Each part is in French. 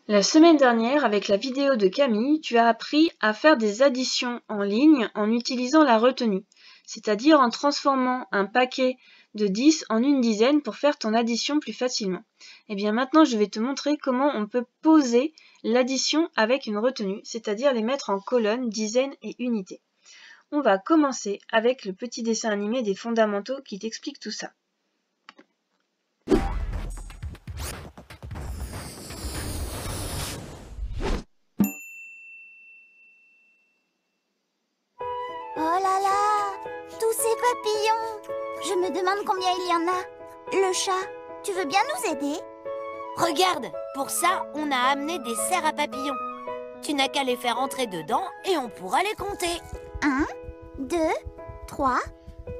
La semaine dernière, avec la vidéo de Camille, tu as appris à faire des additions en ligne en utilisant la retenue, c'est-à-dire en transformant un paquet de 10 en une dizaine pour faire ton addition plus facilement. Et bien maintenant, je vais te montrer comment on peut poser l'addition avec une retenue, c'est-à-dire les mettre en colonnes, dizaines et unités. On va commencer avec le petit dessin animé des fondamentaux qui t'explique tout ça. Oh là là, tous ces papillons. Je me demande combien il y en a. Le chat, tu veux bien nous aider? Regarde, pour ça, on a amené des serres à papillons. Tu n'as qu'à les faire entrer dedans et on pourra les compter. 1, 2, 3,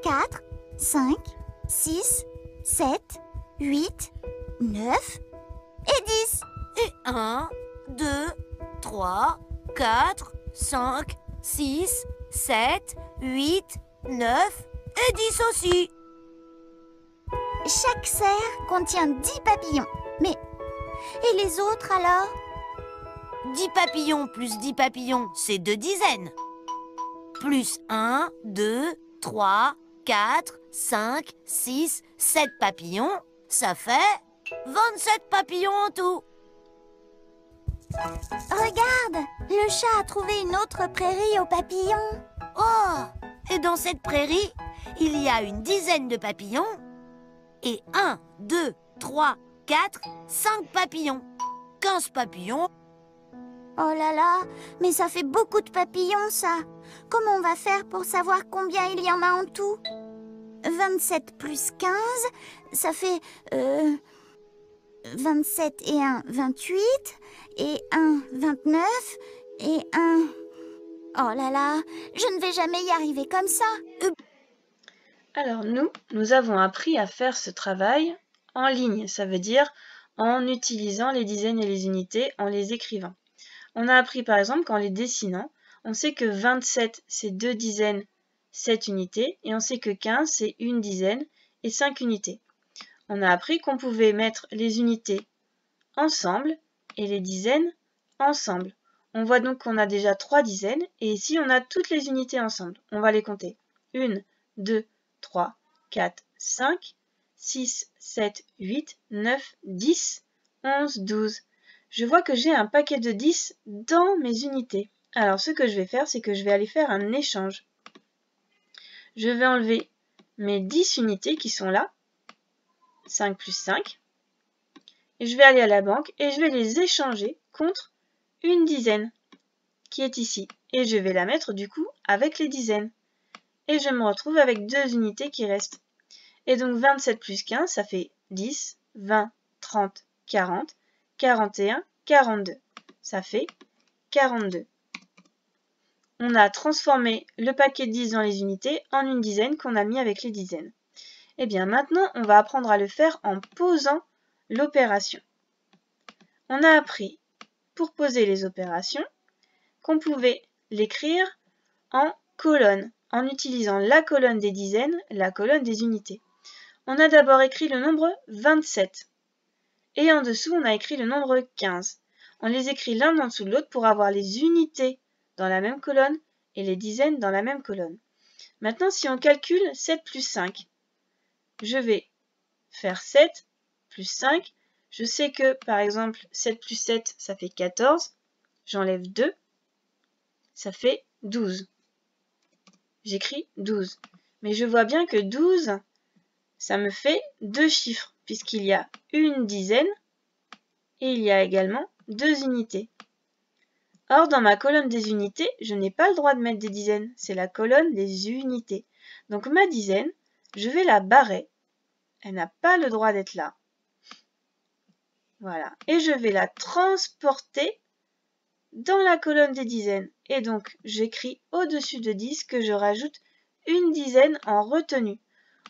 4, 5, 6, 7, 8, 9 et 10. Et 1, 2, 3, 4, 5, 6, 7, 8, 9 et 10 aussi. Chaque serre contient 10 papillons. Mais, et les autres alors? 10 papillons plus 10 papillons, c'est 2 dizaines. Plus 1, 2, 3, 4, 5, 6, 7 papillons, ça fait 27 papillons en tout. Regarde, le chat a trouvé une autre prairie aux papillons. Oh! Et dans cette prairie, il y a une dizaine de papillons et 1, 2, 3, 4, 5 papillons. 15 papillons. Oh là là, mais ça fait beaucoup de papillons, ça. Comment on va faire pour savoir combien il y en a en tout? 27 plus 15, ça fait 27 et 1, 28, et 1, 29, et 1... Oh là là, je ne vais jamais y arriver comme ça. Alors nous avons appris à faire ce travail en ligne, ça veut dire en utilisant les dizaines et les unités, en les écrivant. On a appris par exemple qu'en les dessinant, on sait que 27 c'est 2 dizaines, 7 unités, et on sait que 15 c'est 1 dizaine et 5 unités. On a appris qu'on pouvait mettre les unités ensemble et les dizaines ensemble. On voit donc qu'on a déjà 3 dizaines, et ici on a toutes les unités ensemble. On va les compter. 1, 2, 3, 4, 5, 6, 7, 8, 9, 10, 11, 12. Je vois que j'ai un paquet de 10 dans mes unités. Alors ce que je vais faire, c'est que je vais aller faire un échange. Je vais enlever mes 10 unités qui sont là, 5 plus 5, et je vais aller à la banque et je vais les échanger contre une dizaine qui est ici. Et je vais la mettre du coup avec les dizaines. Et je me retrouve avec 2 unités qui restent. Et donc 27 plus 15, ça fait 10, 20, 30, 40, 41, 42. Ça fait 42. On a transformé le paquet de 10 dans les unités en une dizaine qu'on a mis avec les dizaines. Et bien maintenant, on va apprendre à le faire en posant l'opération. On a appris, pour poser les opérations, qu'on pouvait l'écrire en colonne, en utilisant la colonne des dizaines, la colonne des unités. On a d'abord écrit le nombre 27. Et en dessous, on a écrit le nombre 15. On les écrit l'un en dessous de l'autre pour avoir les unités dans la même colonne et les dizaines dans la même colonne. Maintenant, si on calcule 7 plus 5, je vais faire 7 plus 5. Je sais que, par exemple, 7 plus 7, ça fait 14. J'enlève 2. Ça fait 12. J'écris 12. Mais je vois bien que 12, ça me fait 2 chiffres, puisqu'il y a une dizaine et il y a également 2 unités. Or, dans ma colonne des unités, je n'ai pas le droit de mettre des dizaines, c'est la colonne des unités. Donc ma dizaine, je vais la barrer. Elle n'a pas le droit d'être là. Voilà. Et je vais la transporter dans la colonne des dizaines. Et donc, j'écris au-dessus de 10 que je rajoute une dizaine en retenue.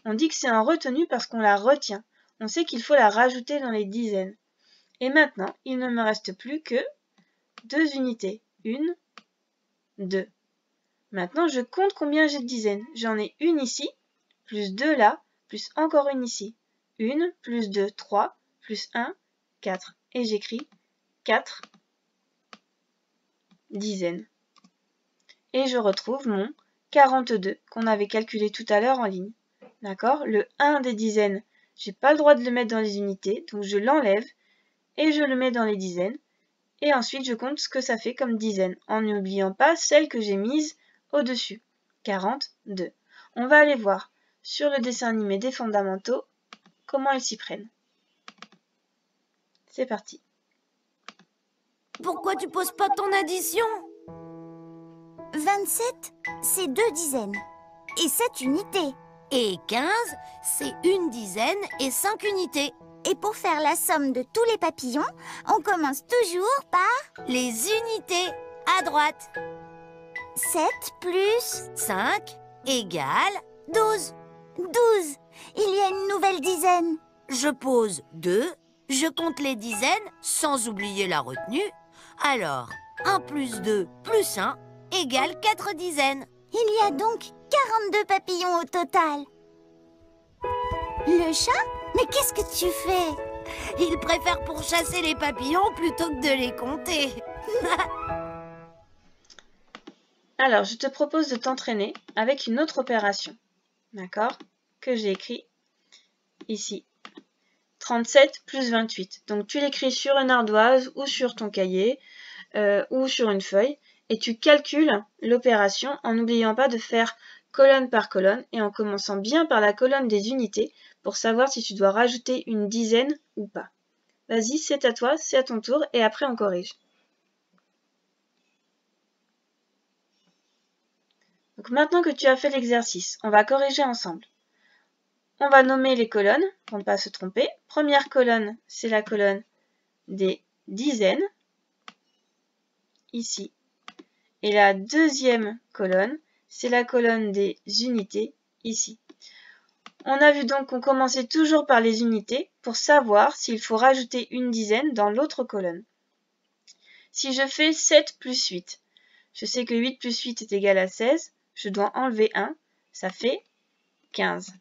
On dit que c'est en retenue parce qu'on la retient. On sait qu'il faut la rajouter dans les dizaines. Et maintenant, il ne me reste plus que 2 unités. 1, 2. Maintenant, je compte combien j'ai de dizaines. J'en ai une ici, plus 2 là, plus encore une ici. 1, plus 2, 3, plus 1, 4. Et j'écris 4 dizaines. Et je retrouve mon 42 qu'on avait calculé tout à l'heure en ligne. D'accord? Le 1 des dizaines, j'ai pas le droit de le mettre dans les unités, donc je l'enlève et je le mets dans les dizaines. Et ensuite, je compte ce que ça fait comme dizaines, en n'oubliant pas celle que j'ai mise au-dessus. 42. On va aller voir sur le dessin animé des fondamentaux comment ils s'y prennent. C'est parti. Pourquoi tu poses pas ton addition? 27, c'est 2 dizaines. Et 7 unités. Et 15, c'est 1 dizaine et 5 unités. Et pour faire la somme de tous les papillons, on commence toujours par Les unités, à droite. 7 plus 5 égale 12. 12. Il y a une nouvelle dizaine. Je pose 2, je compte les dizaines sans oublier la retenue. Alors, 1 plus 2 plus 1 égale 4 dizaines. Il y a donc 42 papillons au total. Le chat? Mais qu'est-ce que tu fais? Il préfère pourchasser les papillons plutôt que de les compter. Alors, je te propose de t'entraîner avec une autre opération, d'accord, que j'ai écrit ici. 37 plus 28. Donc, tu l'écris sur une ardoise ou sur ton cahier ou sur une feuille et tu calcules l'opération en n'oubliant pas de faire colonne par colonne et en commençant bien par la colonne des unités pour savoir si tu dois rajouter une dizaine ou pas. Vas-y, c'est à toi, c'est à ton tour et après on corrige. Donc maintenant que tu as fait l'exercice, on va corriger ensemble. On va nommer les colonnes pour ne pas se tromper. Première colonne, c'est la colonne des dizaines, ici. Et la deuxième colonne, c'est la colonne des unités, ici. On a vu donc qu'on commençait toujours par les unités pour savoir s'il faut rajouter une dizaine dans l'autre colonne. Si je fais 7 plus 8, je sais que 8 plus 8 est égal à 16, je dois enlever 1, ça fait 15.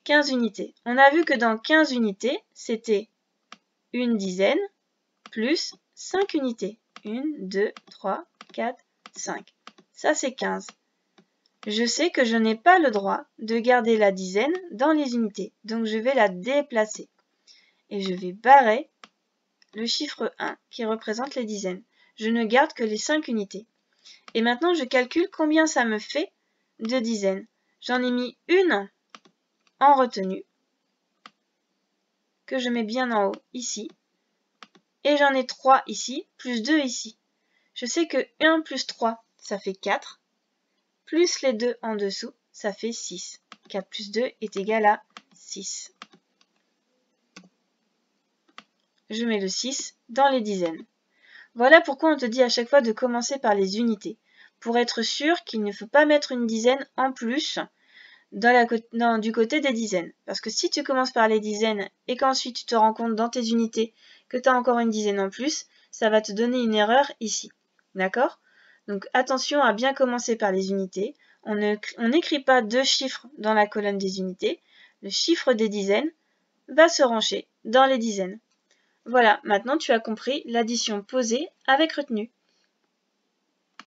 15 unités. On a vu que dans 15 unités, c'était une dizaine plus 5 unités. 1, 2, 3, 4, 5. Ça, c'est 15. Je sais que je n'ai pas le droit de garder la dizaine dans les unités, donc je vais la déplacer. Et je vais barrer le chiffre 1 qui représente les dizaines. Je ne garde que les 5 unités. Et maintenant, je calcule combien ça me fait de dizaines. J'en ai mis une en retenue, que je mets bien en haut ici. Et j'en ai 3 ici, plus 2 ici. Je sais que 1 plus 3, ça fait 4. Plus les 2 en dessous, ça fait 6. 4 plus 2 est égal à 6. Je mets le 6 dans les dizaines. Voilà pourquoi on te dit à chaque fois de commencer par les unités, pour être sûr qu'il ne faut pas mettre une dizaine en plus du côté des dizaines. Parce que si tu commences par les dizaines et qu'ensuite tu te rends compte dans tes unités que tu as encore une dizaine en plus, ça va te donner une erreur ici. D'accord ? Donc attention à bien commencer par les unités. On n'écrit pas 2 chiffres dans la colonne des unités. Le chiffre des dizaines va se ranger dans les dizaines. Voilà, maintenant tu as compris l'addition posée avec retenue.